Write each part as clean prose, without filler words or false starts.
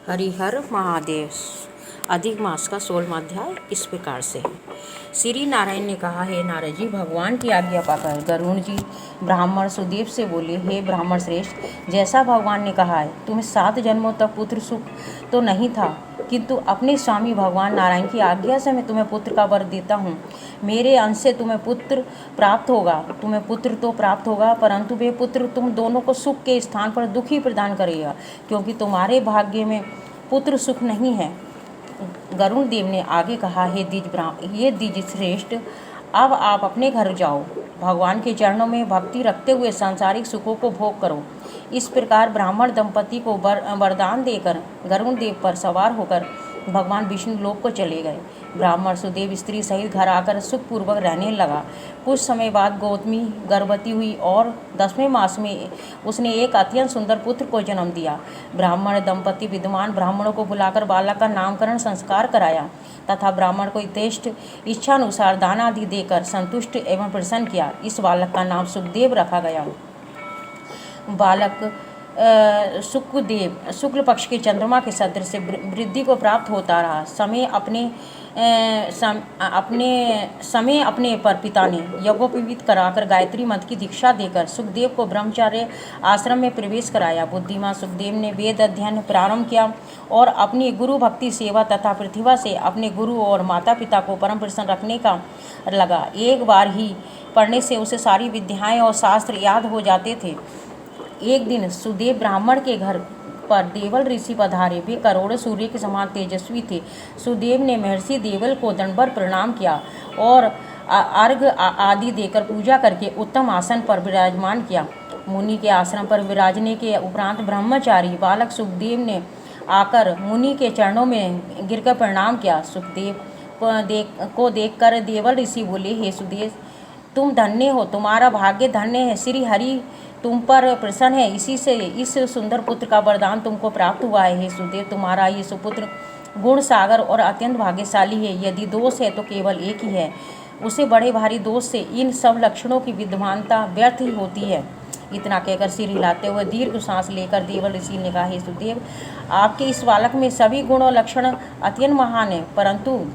हरिहर महादेव। अधिक मास का 16वां अध्याय इस प्रकार से है। श्री नारायण ने कहा, हे नारद जी, भगवान की आज्ञा पाकर गरुड़ जी ब्राह्मण सुदेव से बोले, हे ब्राह्मण श्रेष्ठ, जैसा भगवान ने कहा है, तुम्हें 7 जन्मों तक पुत्र सुख तो नहीं था, किंतु अपने स्वामी भगवान नारायण की आज्ञा से मैं तुम्हें पुत्र का वर देता हूँ। मेरे अंश से तुम्हें पुत्र प्राप्त होगा। तुम्हें पुत्र तो प्राप्त होगा, परंतु वे पुत्र तुम दोनों को सुख के स्थान पर दुख ही प्रदान करेगा, क्योंकि तुम्हारे भाग्य में पुत्र सुख नहीं है। गरुड़ देव ने आगे कहा, हे द्विज श्रेष्ठ, अब आप अपने घर जाओ, भगवान के चरणों में भक्ति रखते हुए सांसारिक सुखों को भोग करो। इस प्रकार ब्राह्मण दंपति को वरदान देकर गरुड़ देव पर सवार होकर भगवान विष्णु लोक को चले गए। ब्राह्मण सुदेव स्त्री सहित घर आकर सुखपूर्वक रहने लगा। कुछ समय बाद गौतमी गर्भवती हुई और 10वें मास में उसने एक अत्यंत सुंदर पुत्र को जन्म दिया। ब्राह्मण दंपति विद्वान ब्राह्मणों को बुलाकर बालक का नामकरण संस्कार कराया तथा ब्राह्मण को यथेष्ट इच्छानुसार दान आदि देकर संतुष्ट एवं प्रसन्न किया। इस बालक का नाम सुखदेव रखा गया। बालक सुखदेव शुक्ल पक्ष के चंद्रमा के सदृश से वृद्धि को प्राप्त होता रहा। समय अपने पर पिता ने यज्ञोपवीत कराकर गायत्री मंत्र की दीक्षा देकर सुखदेव को ब्रह्मचार्य आश्रम में प्रवेश कराया। बुद्धिमान सुखदेव ने वेद अध्ययन प्रारंभ किया और अपनी गुरु भक्ति सेवा तथा प्रतिभा से अपने गुरु और माता पिता को परम प्रसन्न रखने का लगा। एक बार ही पढ़ने से उसे सारी विद्याएं और शास्त्र याद हो जाते थे। एक दिन सुदेव ब्राह्मण के घर पर देवल ऋषि पधारे। वे करोड़ों सूर्य के समान तेजस्वी थे। सुदेव ने महर्षि देवल को दंडवत प्रणाम किया और अर्घ्य आदि देकर पूजा करके उत्तम आसन पर विराजमान किया। मुनि के आश्रम पर विराजने के उपरांत ब्रह्मचारी बालक सुखदेव ने आकर मुनि के चरणों में गिरकर प्रणाम किया। सुखदेव को देखकर देवल ऋषि बोले, हे सुदेव, तुम धन्य हो, तुम्हारा भाग्य धन्य है। श्री हरि तुम पर प्रसन्न है, इसी से इस सुंदर पुत्र का वरदान तुमको प्राप्त हुआ है। हे सुदेव, तुम्हारा ये सुपुत्र गुण सागर और अत्यंत भाग्यशाली है। यदि दोष है तो केवल एक ही है, उसे बड़े भारी दोष से इन सब लक्षणों की विद्यमानता व्यर्थ ही होती है। इतना कहकर सिर हिलाते हुए दीर्घ सांस लेकर देवल ऋषि ने कहा, हे सुदेव, आपके इस बालक में सभी गुण और लक्षण अत्यंत महान है, परंतु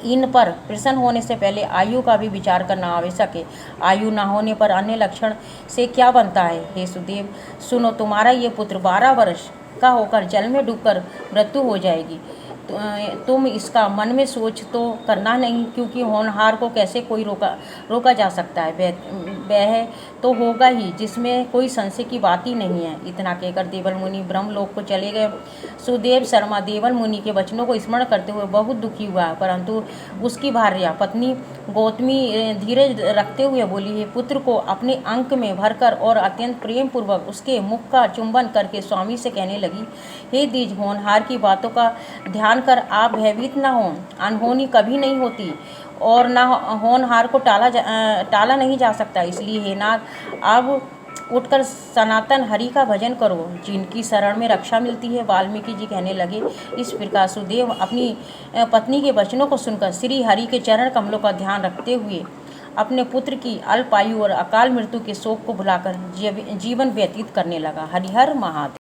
इन पर प्रसन्न होने से पहले आयु का भी विचार करना आवश्यक है। आयु न होने पर अन्य लक्षण से क्या बनता है। हे सुदेव, सुनो, तुम्हारा ये पुत्र 12 वर्ष का होकर जल में डूबकर मृत्यु हो जाएगी। तुम इसका मन में सोच तो करना नहीं, क्योंकि होनहार को कैसे कोई रोका जा सकता है। वह तो होगा ही, जिसमें कोई संशय की बात ही नहीं है। इतना कहकर देवल मुनि ब्रह्मलोक को चले गए। सुदेव शर्मा देवल मुनि के वचनों को स्मरण करते हुए बहुत दुखी हुआ, परंतु उसकी भार्या पत्नी गौतमी धीरज रखते हुए बोली, हे पुत्र को अपने अंक में भरकर और अत्यंत प्रेम पूर्वक उसके मुख का चुंबन करके स्वामी से कहने लगी, हे द्विज, होनहार की बातों का ध्यान कर आप भयभीत न हो। अनहोनी कभी नहीं होती और न होनहार को टाला नहीं जा सकता। इसलिए हे नाग, अब उठकर सनातन हरि का भजन करो, जिनकी शरण में रक्षा मिलती है। वाल्मीकि जी कहने लगे। इस प्रकार सुदेव अपनी पत्नी के वचनों को सुनकर श्री हरि के चरण कमलों का ध्यान रखते हुए अपने पुत्र की अल्पायु और अकाल मृत्यु के शोक को भुलाकर जीवन व्यतीत करने लगा। हरिहर महादेव।